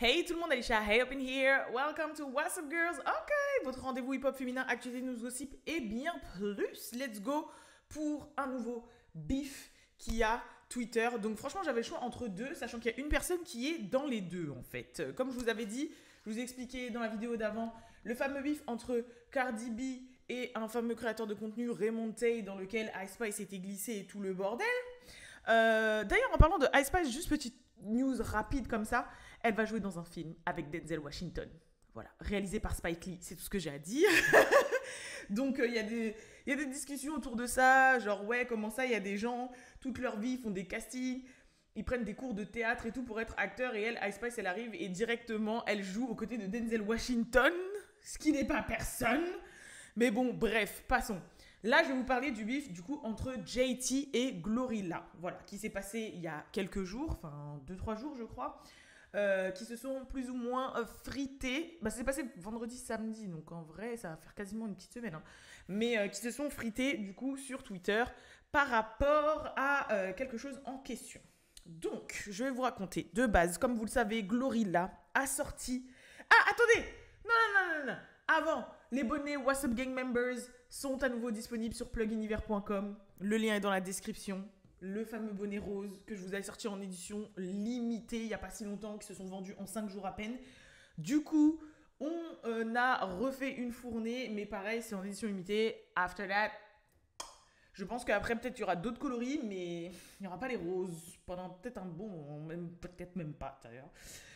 Hey tout le monde, Alicia, hey up in here, welcome to What's Up Girls, ok, votre rendez-vous hip-hop féminin, actualité, news, gossip et bien plus, let's go pour un nouveau beef qui a Twitter. Donc franchement j'avais le choix entre deux, sachant qu'il y a une personne qui est dans les deux en fait. Comme je vous avais dit, je vous ai expliqué dans la vidéo d'avant, le fameux beef entre Cardi B et un fameux créateur de contenu, Raymond Tay, dans lequel Ice Spice était glissé et tout le bordel. D'ailleurs, en parlant de Ice Spice, juste petite news rapide comme ça, elle va jouer dans un film avec Denzel Washington. Voilà, réalisé par Spike Lee, c'est tout ce que j'ai à dire. Donc, il y a des discussions autour de ça, genre, ouais, comment ça, il y a des gens, toute leur vie, font des castings, ils prennent des cours de théâtre et tout pour être acteur, et elle, Ice Spice, elle arrive et directement, elle joue aux côtés de Denzel Washington, ce qui n'est pas personne. Mais bon, bref, passons. Là, je vais vous parler du beef du coup entre JT et Glorilla, voilà, qui s'est passé il y a quelques jours, enfin 2-3 jours je crois, qui se sont plus ou moins frités. Bah, ça s'est passé vendredi, samedi, donc en vrai ça va faire quasiment une petite semaine, hein. Mais qui se sont frités du coup sur Twitter par rapport à quelque chose en question. Donc, je vais vous raconter de base, comme vous le savez, Glorilla a sorti... Ah, attendez! Non, non, non, non, non. Avant, les bonnets What's Up Gang Members sont à nouveau disponibles sur pluguniver.com. Le lien est dans la description. Le fameux bonnet rose que je vous avais sorti en édition limitée il n'y a pas si longtemps, qui se sont vendus en 5 jours à peine. Du coup, on a refait une fournée, mais pareil, c'est en édition limitée. After that, je pense qu'après, peut-être, il y aura d'autres coloris, mais il n'y aura pas les roses pendant peut-être un bon moment, peut-être même pas d'ailleurs.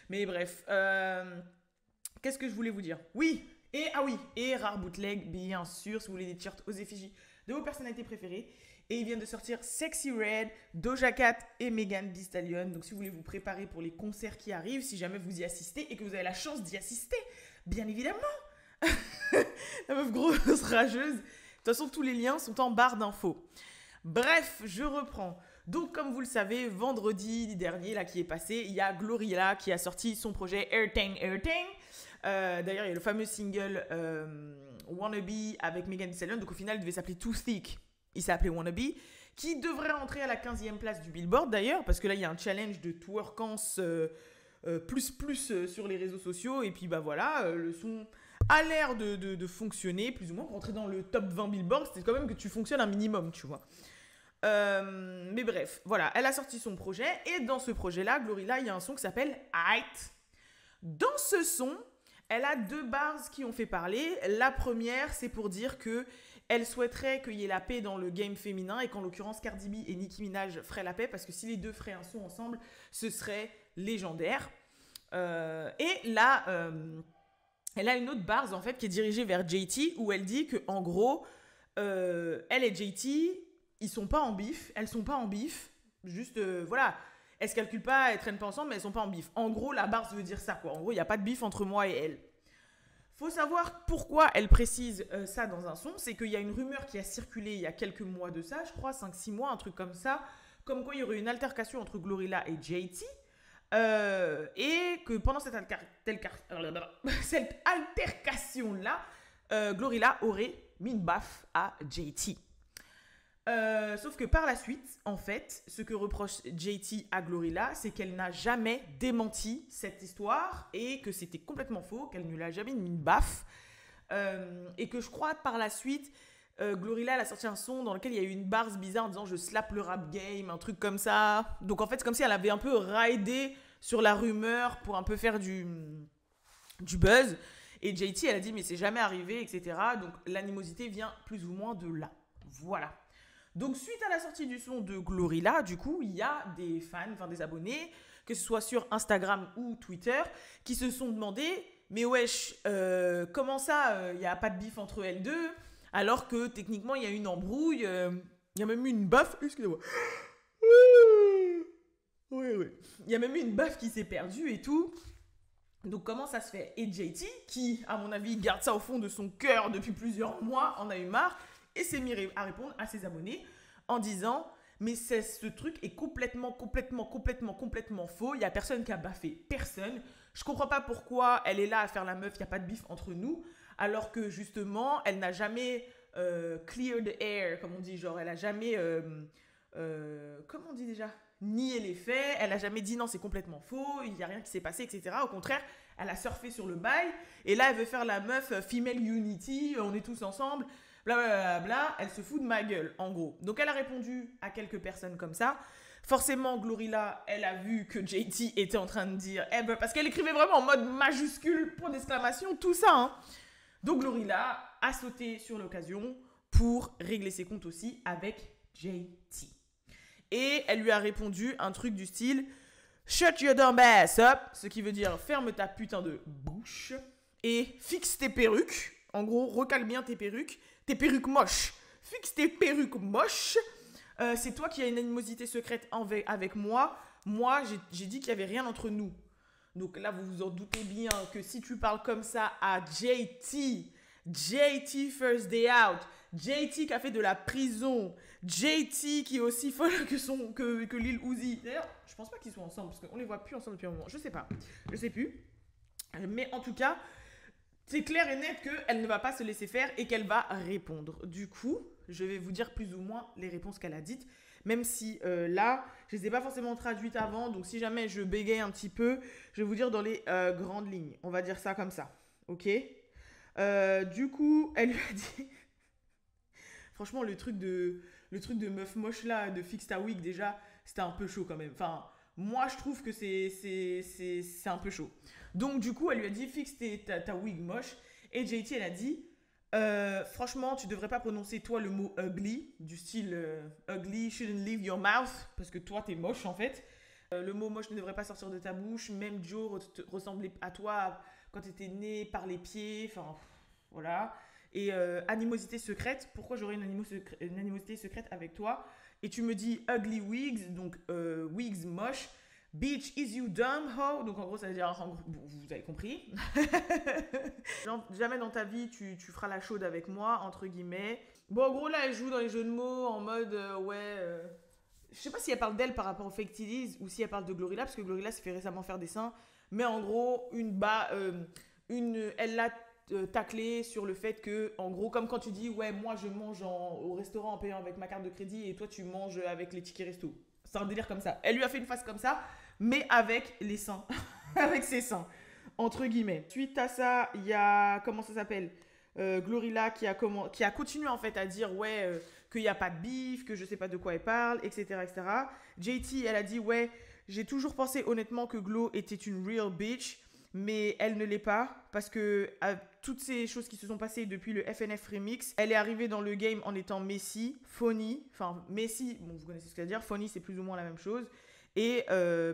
Mais bref, qu'est-ce que je voulais vous dire? Oui, et Rare Bootleg, bien sûr, si vous voulez des t-shirts aux effigies de vos personnalités préférées. Et ils viennent de sortir Sexy Red, Doja Cat et Megan Thee Stallion. Donc si vous voulez vous préparer pour les concerts qui arrivent, si jamais vous y assistez et que vous avez la chance d'y assister, bien évidemment. La meuf grosse rageuse. De toute façon, tous les liens sont en barre d'infos. Bref, je reprends. Donc, comme vous le savez, vendredi dernier, là, qui est passé, il y a Glorilla qui a sorti son projet Airtang Airtang. D'ailleurs, il y a le fameux single Wannabe avec Megan Thee Stallion. Donc, au final, il devait s'appeler Too Thick. Il s'appelait Wannabe. Qui devrait entrer à la 15e place du Billboard, d'ailleurs. Parce que là, il y a un challenge de twerkance plus sur les réseaux sociaux. Et puis, bah voilà, le son a l'air de fonctionner, plus ou moins. Pour entrer dans le top 20 Billboard, c'est quand même que tu fonctionnes un minimum, tu vois. Mais bref, voilà, elle a sorti son projet. Et dans ce projet-là, Glorilla, il y a un son qui s'appelle Aight. Dans ce son, elle a deux bars qui ont fait parler. La première, c'est pour dire que elle souhaiterait qu'il y ait la paix dans le game féminin et qu'en l'occurrence, Cardi B et Nicki Minaj feraient la paix parce que si les deux feraient un son ensemble, ce serait légendaire. Et là, elle a une autre bars en fait qui est dirigée vers JT où elle dit que en gros, elle et JT, ils sont pas en bif, elles sont pas en bif. Juste, voilà. Elles se calculent pas, elles traînent pas ensemble, mais elles sont pas en bif. En gros, la barre veut dire ça, quoi. En gros, il n'y a pas de bif entre moi et elle. Faut savoir pourquoi elle précise ça dans un son. C'est qu'il y a une rumeur qui a circulé il y a quelques mois de ça, je crois, 5-6 mois, un truc comme ça. Comme quoi, il y aurait une altercation entre Glorilla et JT. Et que pendant cette altercation-là, Glorilla aurait mis une baffe à JT. Sauf que par la suite, en fait, ce que reproche JT à Glorilla, c'est qu'elle n'a jamais démenti cette histoire et que c'était complètement faux, qu'elle ne lui a jamais mis une baffe. Et que je crois par la suite, Glorilla elle a sorti un son dans lequel il y a eu une barre bizarre en disant je slap le rap game, un truc comme ça. Donc en fait, c'est comme si elle avait un peu raidé sur la rumeur pour un peu faire du buzz. Et JT, elle a dit mais c'est jamais arrivé, etc. Donc l'animosité vient plus ou moins de là. Voilà. Donc, suite à la sortie du son de Glorilla, du coup, il y a des fans, enfin des abonnés, que ce soit sur Instagram ou Twitter, qui se sont demandé mais wesh, comment ça, il n'y a pas de bif entre elles deux, alors que techniquement, il y a une embrouille, il y a même eu une baffe, excusez-moi. Oui. Il y a même eu une baffe qui s'est perdue et tout. Donc, comment ça se fait? Et JT, qui, à mon avis, garde ça au fond de son cœur depuis plusieurs mois, en a eu marre et s'est mis à répondre à ses abonnés en disant mais ce truc est complètement faux, il n'y a personne qui a baffé personne, je comprends pas pourquoi elle est là à faire la meuf, il n'y a pas de bif entre nous, alors que justement elle n'a jamais clear the air, comme on dit, genre elle a jamais comment on dit déjà, nié les faits, elle a jamais dit non, c'est complètement faux, il n'y a rien qui s'est passé, etc. Au contraire, elle a surfé sur le bail, et là, elle veut faire la meuf female unity, on est tous ensemble, blablabla, bla, bla, bla, elle se fout de ma gueule, en gros. Donc, elle a répondu à quelques personnes comme ça. Forcément, Glorilla, elle a vu que JT était en train de dire, eh ben, parce qu'elle écrivait vraiment en mode majuscule, point d'exclamation, tout ça, hein. Donc, Glorilla a sauté sur l'occasion pour régler ses comptes aussi avec JT. Et elle lui a répondu un truc du style shut your dumb ass up, ce qui veut dire ferme ta putain de bouche et fixe tes perruques. En gros, recale bien tes perruques moches. Fixe tes perruques moches. C'est toi qui as une animosité secrète avec moi. Moi, j'ai dit qu'il n'y avait rien entre nous. Donc là, vous vous en doutez bien que si tu parles comme ça à JT First Day Out, JT qui a fait de la prison, JT qui est aussi folle que Lil Uzi. D'ailleurs, je pense pas qu'ils soient ensemble, parce qu'on les voit plus ensemble depuis un moment. Je sais plus. Mais en tout cas, c'est clair et net qu'elle ne va pas se laisser faire et qu'elle va répondre. Du coup, je vais vous dire plus ou moins les réponses qu'elle a dites. Même si là, je ne les ai pas forcément traduites avant. Donc si jamais je bégaye un petit peu, je vais vous dire dans les grandes lignes. On va dire ça comme ça. Ok ? Du coup, elle lui a dit... Franchement, le truc de meuf moche là, de fixe ta wig, déjà, c'était un peu chaud quand même. Enfin, moi, je trouve que c'est un peu chaud. Donc, du coup, elle lui a dit fixe ta wig moche. Et JT, elle a dit franchement, tu devrais pas prononcer toi le mot ugly, du style ugly shouldn't leave your mouth, parce que toi, t'es moche en fait. Le mot moche ne devrait pas sortir de ta bouche. Même Joe ressemblait à toi quand t'étais né par les pieds. Enfin, voilà. Et animosité secrète, pourquoi j'aurais une animosité secrète avec toi? Et tu me dis ugly wigs, donc wigs moche. Bitch, is you dumb ho? Donc en gros, ça veut dire, bon, vous avez compris. Jamais dans ta vie, tu feras la chaude avec moi, entre guillemets. Bon, en gros, là, elle joue dans les jeux de mots en mode, je sais pas si elle parle d'elle par rapport au Fake Titties ou si elle parle de Glorilla, parce que Glorilla s'est fait récemment faire des seins. Mais en gros, elle l'a taclé sur le fait que, en gros, comme quand tu dis, ouais, moi je mange au restaurant en payant avec ma carte de crédit et toi tu manges avec les tickets resto. C'est un délire comme ça. Elle lui a fait une face comme ça, mais avec les seins. Avec ses seins, entre guillemets. Suite à ça, il y a, comment ça s'appelle Glorilla qui a continué en fait à dire, ouais, qu'il n'y a pas de bif, que je sais pas de quoi elle parle, etc., etc. JT, elle a dit, ouais, j'ai toujours pensé honnêtement que Glo était une real bitch. Mais elle ne l'est pas, parce que toutes ces choses qui se sont passées depuis le FNF Remix, elle est arrivée dans le game en étant Messi, Phony, enfin Messi, bon vous connaissez ce que ça veut dire, Phony c'est plus ou moins la même chose, et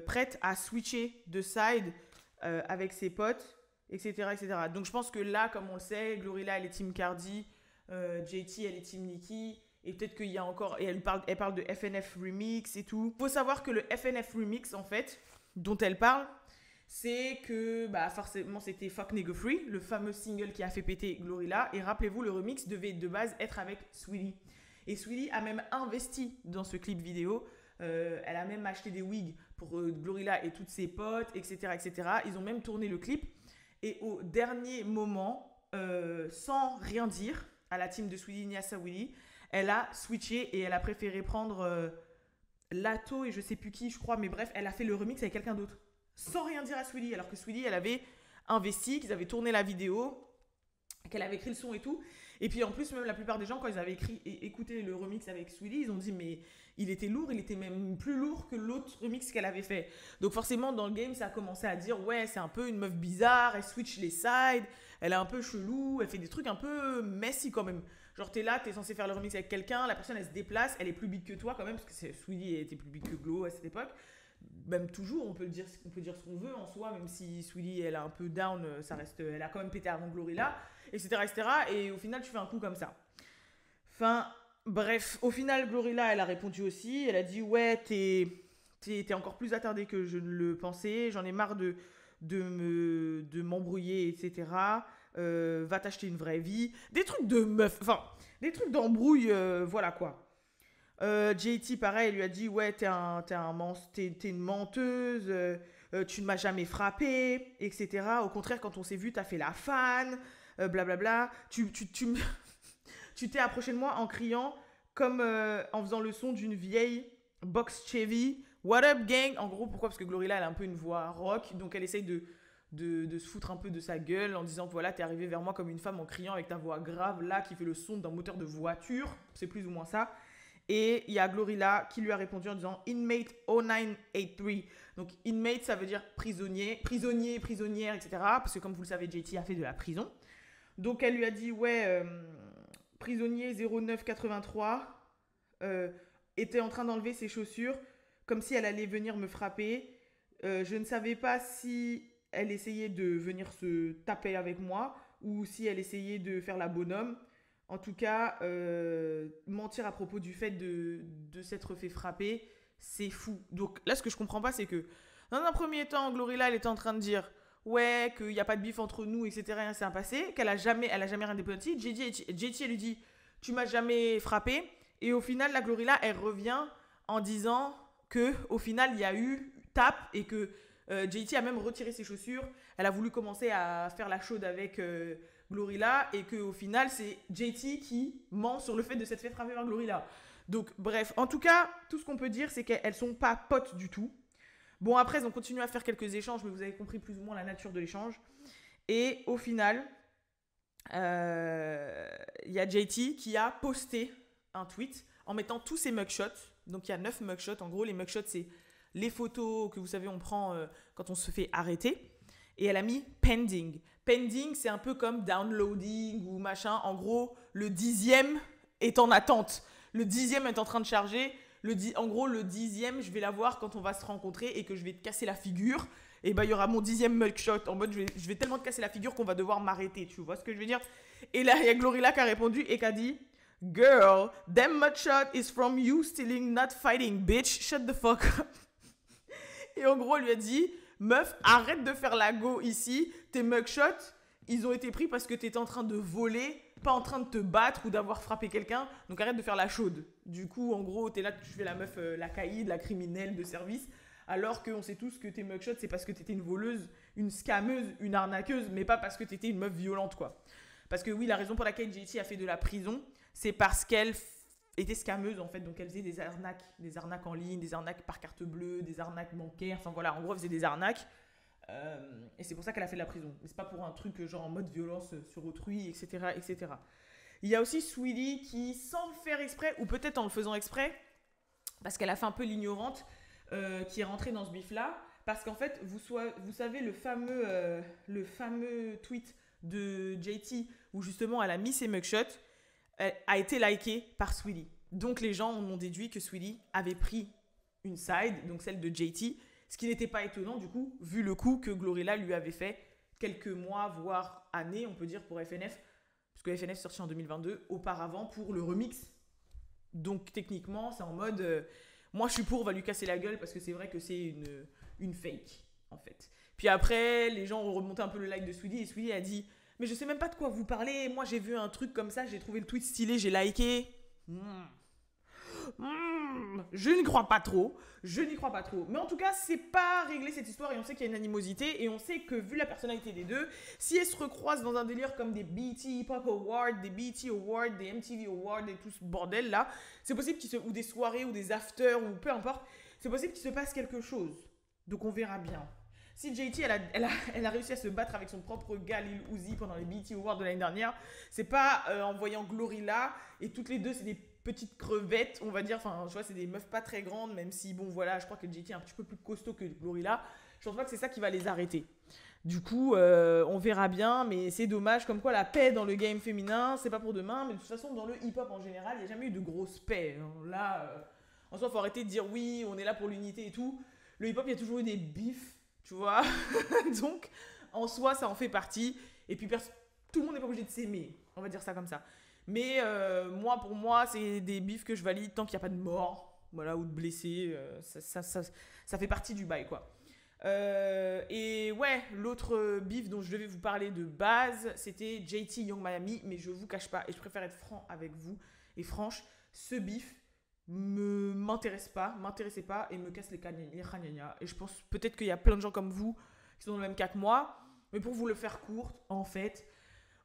prête à switcher de side avec ses potes, etc., etc. Donc je pense que là, comme on le sait, Glorilla elle est team Cardi, JT elle est team Nicki, et peut-être qu'il y a encore, et elle parle de FNF Remix et tout. Il faut savoir que le FNF Remix en fait, dont elle parle, c'est que bah forcément c'était Fuck Nigga Free, le fameux single qui a fait péter Glorilla. Et rappelez-vous, le remix devait de base être avec Saweetie. Et Saweetie a même investi dans ce clip vidéo. Elle a même acheté des wigs pour Glorilla et toutes ses potes, etc., etc. Ils ont même tourné le clip. Et au dernier moment, sans rien dire à la team de Saweetie ni à Saweetie, elle a switché et elle a préféré prendre Lato et je sais plus qui, je crois. Mais bref, elle a fait le remix avec quelqu'un d'autre. Sans rien dire à Saweetie, alors que Saweetie, elle avait investi, qu'ils avaient tourné la vidéo, qu'elle avait écrit le son et tout. Et puis en plus, même la plupart des gens, quand ils avaient écouté le remix avec Saweetie, ils ont dit, mais il était lourd, il était même plus lourd que l'autre remix qu'elle avait fait. Donc forcément, dans le game, ça a commencé à dire, ouais, c'est un peu une meuf bizarre, elle switch les sides, elle est un peu chelou, elle fait des trucs un peu messy quand même. Genre, t'es là, t'es censé faire le remix avec quelqu'un, la personne, elle se déplace, elle est plus big que toi quand même, parce que Saweetie était plus big que Glo à cette époque. Même toujours, on peut dire ce qu'on veut en soi, même si Saweetie elle a un peu down, ça reste, elle a quand même pété avant Glorilla, etc., etc. Et au final, tu fais un coup comme ça. Enfin, bref, au final, Glorilla, elle a répondu aussi. Elle a dit, ouais, t'es encore plus attardé que je ne le pensais. J'en ai marre de m'embrouiller, etc. Va t'acheter une vraie vie. Des trucs de meuf, enfin, des trucs d'embrouille, voilà quoi. JT, pareil, lui a dit, ouais, t'es une menteuse, tu ne m'as jamais frappé, etc. Au contraire, quand on s'est vu, t'as fait la fan, blablabla. Tu t'es approché de moi en criant comme en faisant le son d'une vieille box Chevy What up gang? En gros, pourquoi? Parce que Glorilla, elle a un peu une voix rock, donc elle essaye de se foutre un peu de sa gueule en disant voilà, t'es arrivé vers moi comme une femme en criant avec ta voix grave là qui fait le son d'un moteur de voiture. C'est plus ou moins ça. Et il y a Glorilla qui lui a répondu en disant Inmate 0983. Donc inmate, ça veut dire prisonnier, prisonnière, etc. Parce que comme vous le savez, JT a fait de la prison. Donc elle lui a dit ouais, prisonnier 0983 était en train d'enlever ses chaussures comme si elle allait venir me frapper. Je ne savais pas si elle essayait de venir se taper avec moi ou si elle essayait de faire la bonhomme. En tout cas, mentir à propos du fait de s'être fait frapper, c'est fou. Donc là, ce que je comprends pas, c'est que dans un premier temps, Glorilla, elle était en train de dire ouais, qu'il n'y a pas de bif entre nous, etc. Rien s'est passé, qu'elle a jamais rien déploti. JT, elle lui dit tu m'as jamais frappé. Et au final, la Glorilla, elle revient en disant que au final, il y a eu tape et que JT a même retiré ses chaussures. Elle a voulu commencer à faire la chaude avec Glorilla et qu'au final, c'est JT qui ment sur le fait de s'être fait frapper par Glorilla. Donc, bref, en tout cas, tout ce qu'on peut dire, c'est qu'elles sont pas potes du tout. Bon, après, ils ont continué à faire quelques échanges, mais vous avez compris plus ou moins la nature de l'échange. Et au final, il y a JT qui a posté un tweet en mettant tous ses mugshots. Donc, il y a 9 mugshots. En gros, les mugshots, c'est les photos que vous savez, on prend quand on se fait arrêter. Et elle a mis pending. Pending, c'est un peu comme downloading ou machin. En gros, le 10e est en attente. Le 10e est en train de charger. En gros, le 10e, je vais l'avoir quand on va se rencontrer et que je vais te casser la figure. Et bah, il y aura mon 10e mugshot. En mode, je vais tellement te casser la figure qu'on va devoir m'arrêter. Tu vois ce que je veux dire? Et là, il y a Glorilla qui a répondu et qui a dit Girl, them mugshot is from you stealing, not fighting, bitch. Shut the fuck up. Et en gros, elle lui a dit meuf, arrête de faire la go ici. Tes mugshots, ils ont été pris parce que t'étais en train de voler, pas en train de te battre ou d'avoir frappé quelqu'un. Donc arrête de faire la chaude. Du coup, en gros, t'es là, tu fais la meuf, la caïd, la criminelle de service. Alors qu'on sait tous que tes mugshots, c'est parce que t'étais une voleuse, une scameuse, une arnaqueuse, mais pas parce que t'étais une meuf violente, quoi. Parce que oui, la raison pour laquelle JT a fait de la prison, c'est parce qu'elle était scameuse, en fait. Donc elle faisait des arnaques en ligne, des arnaques par carte bleue, des arnaques bancaires. Enfin voilà, en gros, elle faisait des arnaques. Et c'est pour ça qu'elle a fait de la prison. Mais c'est pas pour un truc genre en mode violence sur autrui, etc., etc. Il y a aussi Sweetie qui, sans le faire exprès, ou peut-être en le faisant exprès, parce qu'elle a fait un peu l'ignorante, qui est rentrée dans ce bif-là. Parce qu'en fait, vous savez le fameux tweet de JT où justement elle a mis ses mugshots, a été liké par Sweetie. Donc les gens ont déduit que Sweetie avait pris une side, donc celle de JT, ce qui n'était pas étonnant du coup, vu le coup que Glorilla lui avait fait quelques mois, voire années, on peut dire, pour FNF, parce que FNF est sorti en 2022, auparavant pour le remix. Donc techniquement, c'est en mode, moi je suis pour, on va lui casser la gueule, parce que c'est vrai que c'est une fake, en fait. Puis après, les gens ont remonté un peu le like de Sweetie, et Sweetie a dit mais je sais même pas de quoi vous parlez. Moi, j'ai vu un truc comme ça, j'ai trouvé le tweet stylé, j'ai liké. Je n'y crois pas trop. Mais en tout cas, c'est pas réglé cette histoire et on sait qu'il y a une animosité et on sait que vu la personnalité des deux, si elles se recroisent dans un délire comme des BET Hip Hop Awards, des BET Awards, des MTV Awards et tout ce bordel là, c'est possible ou des soirées ou des afters ou peu importe, c'est possible qu'il se passe quelque chose. Donc on verra bien. Si JT, elle a réussi à se battre avec son propre gars Lil Uzi pendant les BET Awards de l'année dernière, c'est pas en voyant Glorilla, et toutes les deux, c'est des petites crevettes, on va dire, enfin, je vois, c'est des meufs pas très grandes, même si, bon, voilà, je crois que JT est un petit peu plus costaud que Glorilla, je pense pas que c'est ça qui va les arrêter. Du coup, on verra bien, mais c'est dommage, comme quoi la paix dans le game féminin, c'est pas pour demain, mais de toute façon, dans le hip-hop en général, il n'y a jamais eu de grosse paix. Là, en soi, il faut arrêter de dire oui, on est là pour l'unité et tout. Le hip-hop, il y a toujours eu des bifs. Tu vois. Donc, en soi, ça en fait partie. Et puis, tout le monde n'est pas obligé de s'aimer. On va dire ça comme ça. Mais pour moi, c'est des bifs que je valide tant qu'il n'y a pas de mort. Voilà, ou de blessés. Ça fait partie du bail, quoi. Et ouais, l'autre bif dont je devais vous parler de base, c'était JT Young Miami. Mais je vous cache pas, et je préfère être franc avec vous et franche, ce bif m'intéressait pas et me casse les khagnagnas. Et je pense peut-être qu'il y a plein de gens comme vous qui sont dans le même cas que moi, mais pour vous le faire court, en fait,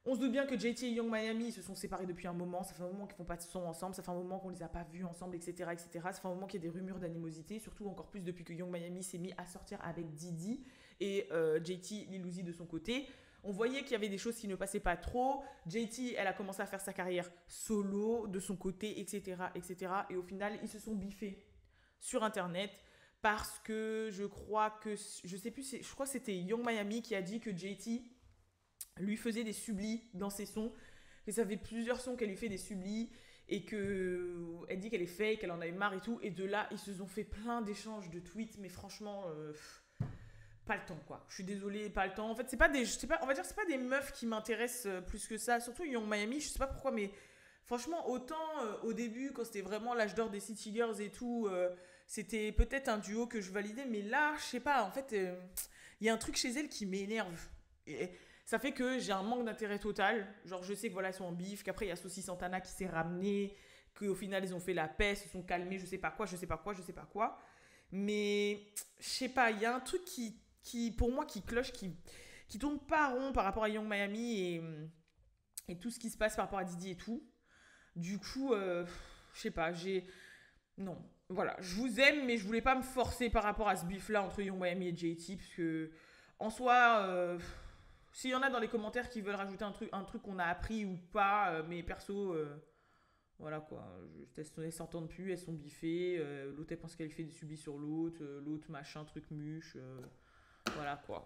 On se doute bien que JT et Young Miami se sont séparés depuis un moment. Ça fait un moment qu'ils font pas de son ensemble. Ça fait un moment qu'on les a pas vus ensemble, etc., etc. Ça fait un moment qu'il y a des rumeurs d'animosité. Surtout encore plus depuis que Young Miami s'est mis à sortir avec Didi et JT Lil Uzi de son côté. On voyait qu'il y avait des choses qui ne passaient pas trop. JT, elle a commencé à faire sa carrière solo de son côté, etc., etc. Et au final, ils se sont biffés sur Internet parce que je crois que je sais plus, je crois que c'était Young Miami qui a dit que JT lui faisait des sublis dans ses sons. Et ça fait plusieurs sons qu'elle lui fait des sublis et que elle dit qu'elle est fake, qu'elle en avait marre et tout. Et de là, ils se sont fait plein d'échanges de tweets, mais franchement, pas le temps quoi. Je suis désolée, pas le temps. En fait, c'est pas des, je sais pas, on va dire c'est pas des meufs qui m'intéressent plus que ça. Surtout Young Miami, je sais pas pourquoi, mais franchement, autant au début, quand c'était vraiment l'âge d'or des City Girls et tout, c'était peut-être un duo que je validais, mais là, je sais pas. En fait, il y a un truc chez elle qui m'énerve. Et ça fait que j'ai un manque d'intérêt total. Genre, je sais que voilà, ils sont en bif, qu'après, il y a Saucy Santana qui s'est ramené, qu'au final, ils ont fait la paix, se sont calmés, je sais pas quoi, je sais pas quoi, je sais pas quoi. Mais, je sais pas, il y a un truc pour moi, qui cloche, qui tourne pas rond par rapport à Young Miami et tout ce qui se passe par rapport à Didi et tout. Du coup, je sais pas, non. Voilà, je vous aime, mais je voulais pas me forcer par rapport à ce bif-là entre Young Miami et JT, parce que, en soi, s'il y en a dans les commentaires qui veulent rajouter un truc qu'on a appris ou pas, mais perso, voilà quoi, elles s'entendent plus, elles sont biffées, l'autre elle pense qu'elle fait des subis sur l'autre, l'autre machin, truc muche, voilà quoi.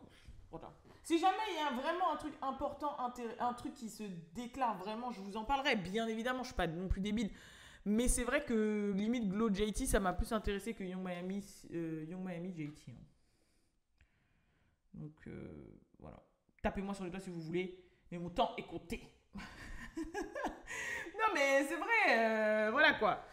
Voilà. Si jamais il y a vraiment un truc important, un truc qui se déclare vraiment, je vous en parlerai, bien évidemment, je suis pas non plus débile. Mais c'est vrai que limite Glow JT, ça m'a plus intéressé que Young Miami JT. Hein. Donc voilà. Tapez-moi sur les doigts si vous voulez, mais mon temps est compté. Non mais c'est vrai, voilà quoi.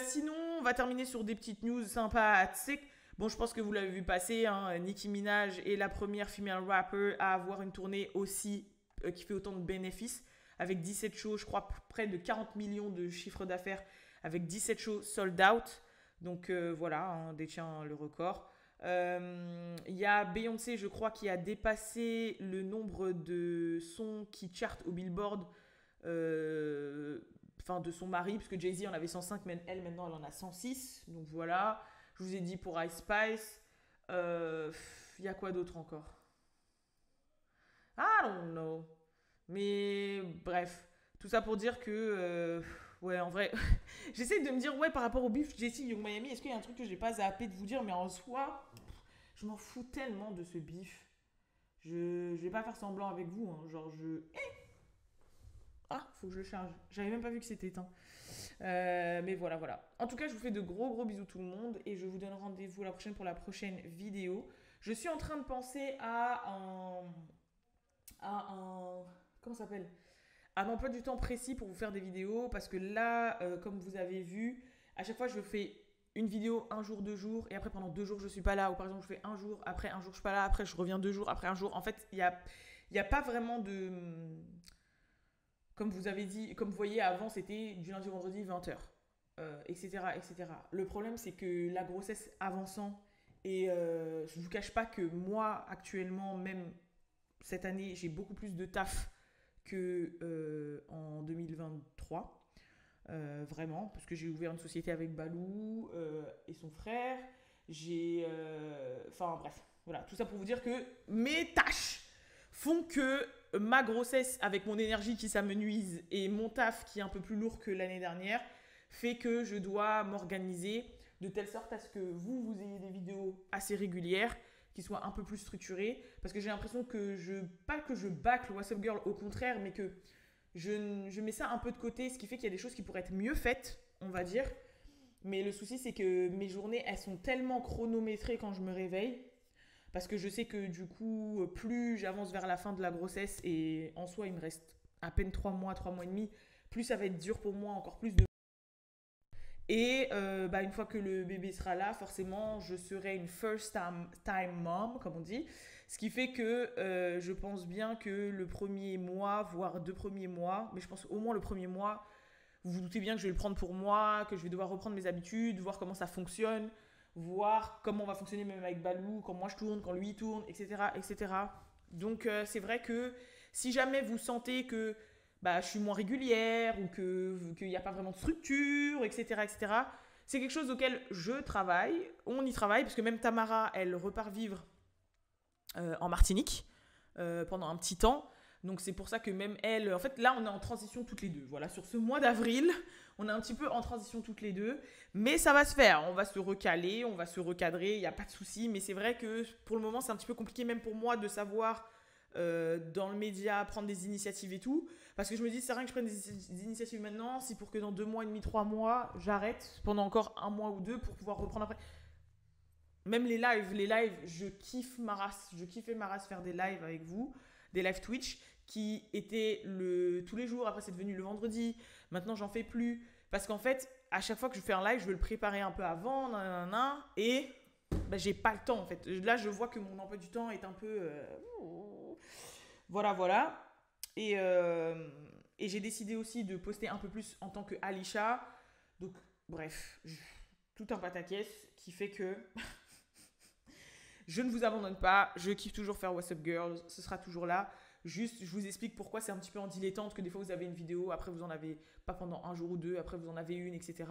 Sinon, on va terminer sur des petites news sympathiques. Bon, je pense que vous l'avez vu passer, hein, Nicki Minaj est la première female rapper à avoir une tournée aussi qui fait autant de bénéfices, avec 17 shows, je crois près de 40 millions de chiffre d'affaires, avec 17 shows sold out. Donc voilà, on détient le record. Il y a Beyoncé, je crois, qui a dépassé le nombre de sons qui chartent au Billboard, de son mari, parce que Jay-Z en avait 105, mais elle maintenant elle en a 106. Donc voilà. Je vous ai dit pour Ice Spice. Il y a quoi d'autre encore? I don't know. Mais bref, tout ça pour dire que, ouais, en vrai, j'essaie de me dire, ouais, par rapport au bif Jessie Young Miami, est-ce qu'il y a un truc que j'ai pas zappé de vous dire, mais en soi, je m'en fous tellement de ce bif. Je vais pas faire semblant avec vous, hein, genre Ah, faut que je le charge. J'avais même pas vu que c'était éteint. Mais voilà, voilà. En tout cas, je vous fais de gros gros bisous tout le monde et je vous donne rendez-vous la prochaine pour la prochaine vidéo. Je suis en train de penser à un comment ça s'appelle? Un emploi du temps précis pour vous faire des vidéos parce que là, comme vous avez vu, à chaque fois je fais une vidéo un jour, 2 jours et après pendant 2 jours je suis pas là ou par exemple je fais un jour, après un jour je suis pas là, après je reviens 2 jours, après un jour. En fait, il y a pas vraiment de comme vous avez dit, comme vous voyez avant c'était du lundi au vendredi 20h, etc., etc. Le problème c'est que la grossesse avançant et je vous cache pas que moi actuellement même cette année j'ai beaucoup plus de taf que en 2023. Vraiment, parce que j'ai ouvert une société avec Balou et son frère. Enfin bref, voilà, tout ça pour vous dire que mes tâches font que ma grossesse avec mon énergie qui s'amenuise et mon taf qui est un peu plus lourd que l'année dernière fait que je dois m'organiser de telle sorte à ce que vous ayez des vidéos assez régulières qui soient un peu plus structurées parce que j'ai l'impression que pas que je bâcle What's Up Girl, au contraire, mais que je mets ça un peu de côté, ce qui fait qu'il y a des choses qui pourraient être mieux faites, on va dire. Mais le souci, c'est que mes journées, elles sont tellement chronométrées quand je me réveille, parce que je sais que du coup, plus j'avance vers la fin de la grossesse, et en soi, il me reste à peine 3 mois, 3 mois et demi, plus ça va être dur pour moi, encore plus de... Et une fois que le bébé sera là, forcément, je serai une time mom, comme on dit. Ce qui fait que je pense bien que le premier mois, voire 2 premiers mois, mais je pense au moins le premier mois, vous vous doutez bien que je vais le prendre pour moi, que je vais devoir reprendre mes habitudes, voir comment ça fonctionne, voir comment on va fonctionner même avec Balou, quand moi je tourne, quand lui tourne, etc., etc. Donc c'est vrai que Si jamais vous sentez que bah, je suis moins régulière ou qu'il n'y a pas vraiment de structure, etc., c'est quelque chose auquel je travaille. On y travaille, parce que même Tamara, elle repart vivre en Martinique pendant un petit temps. Donc c'est pour ça que même elle, en fait là on est en transition toutes les deux. Voilà, sur ce mois d'avril, on est un petit peu en transition toutes les deux. Mais ça va se faire, on va se recaler, on va se recadrer, il n'y a pas de souci. Mais c'est vrai que pour le moment c'est un petit peu compliqué même pour moi de savoir dans le média prendre des initiatives et tout. Parce que je me dis c'est rien que je prenne des initiatives maintenant, si pour que dans 2 mois et demi, 3 mois, j'arrête pendant encore 1 mois ou 2 pour pouvoir reprendre après. Même les lives, je kiffe ma race. Je kiffais ma race faire des lives avec vous, des lives Twitch qui étaient tous les jours. Après, c'est devenu le vendredi. Maintenant, j'en fais plus. Parce qu'en fait, à chaque fois que je fais un live, je veux le préparer un peu avant, et bah, j'ai pas le temps en fait. Là, je vois que mon emploi du temps est un peu. Voilà. Et j'ai décidé aussi de poster un peu plus en tant que Alisha. Donc, bref, tout un pataquès qui fait que. Je ne vous abandonne pas, je kiffe toujours faire What's Up Girls, ce sera toujours là. Juste, je vous explique pourquoi c'est un petit peu en dilettante, que des fois vous avez une vidéo, après vous en avez pas pendant 1 jour ou 2, après vous en avez une, etc.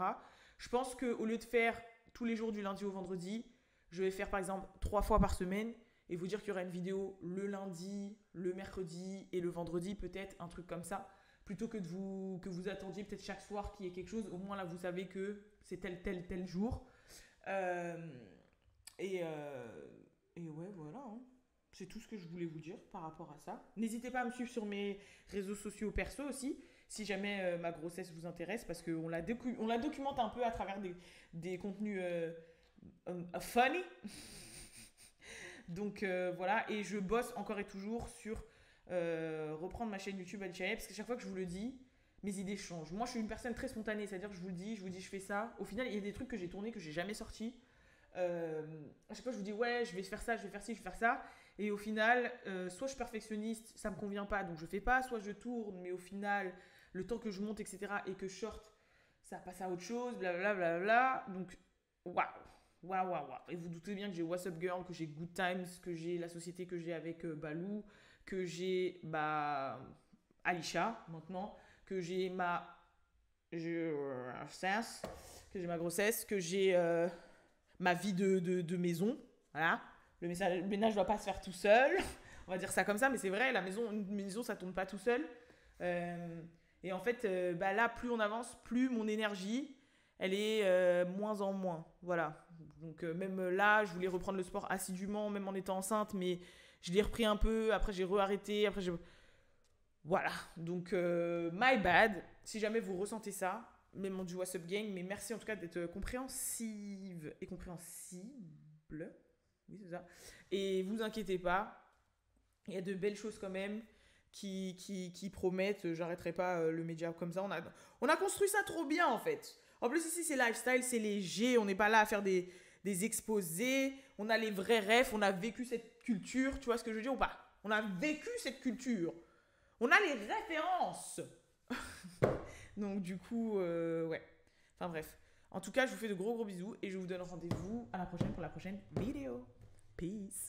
Je pense qu'au lieu de faire tous les jours du lundi au vendredi, je vais faire par exemple 3 fois par semaine et vous dire qu'il y aura une vidéo le lundi, le mercredi et le vendredi, peut-être un truc comme ça. Plutôt que que vous attendiez peut-être chaque soir qu'il y ait quelque chose, au moins là vous savez que c'est tel jour. Et ouais, voilà. Hein. C'est tout ce que je voulais vous dire par rapport à ça. N'hésitez pas à me suivre sur mes réseaux sociaux perso aussi, si jamais ma grossesse vous intéresse, parce qu'on la documente un peu à travers des contenus funny. Donc voilà, et je bosse encore et toujours sur reprendre ma chaîne YouTube Alisha, parce qu'à chaque fois que je vous le dis, mes idées changent. Moi, je suis une personne très spontanée, c'est-à-dire que je vous dis, je fais ça. Au final, il y a des trucs que j'ai tournés que j'ai jamais sortis. À chaque fois je vous dis ouais je vais faire ça, je vais faire ci, je vais faire ça, et au final soit je suis perfectionniste, ça me convient pas donc je fais pas, soit je tourne mais au final le temps que je monte etc et que je sorte ça passe à autre chose, blablabla. Donc waouh, et vous doutez bien que j'ai What's Up Girl, que j'ai Good Times, que j'ai la société que j'ai avec Balou, que j'ai Alisha maintenant, que j'ai ma grossesse, que j'ai ma vie de maison, voilà. Le ménage ne doit pas se faire tout seul, on va dire ça comme ça, mais c'est vrai, une maison ça tourne pas tout seul. Et en fait, là, plus on avance, plus mon énergie, elle est moins en moins, voilà. Donc même là, je voulais reprendre le sport assidûment, même en étant enceinte, mais je l'ai repris un peu, après j'ai re-arrêté, voilà. Donc my bad, si jamais vous ressentez ça, même du What's Up Gang, mais merci en tout cas d'être compréhensive et compréhensible. Oui, c'est ça. Et vous inquiétez pas, il y a de belles choses quand même qui promettent. J'arrêterai pas le média comme ça. On a construit ça trop bien en fait. En plus ici c'est lifestyle, c'est léger, on n'est pas là à faire des exposés, on a les vrais rêves, on a vécu cette culture, tu vois ce que je veux dire ou pas? On a vécu cette culture. On a les références. Donc du coup, ouais. Enfin bref. En tout cas, je vous fais de gros bisous et je vous donne rendez-vous à la prochaine pour la prochaine vidéo. Peace.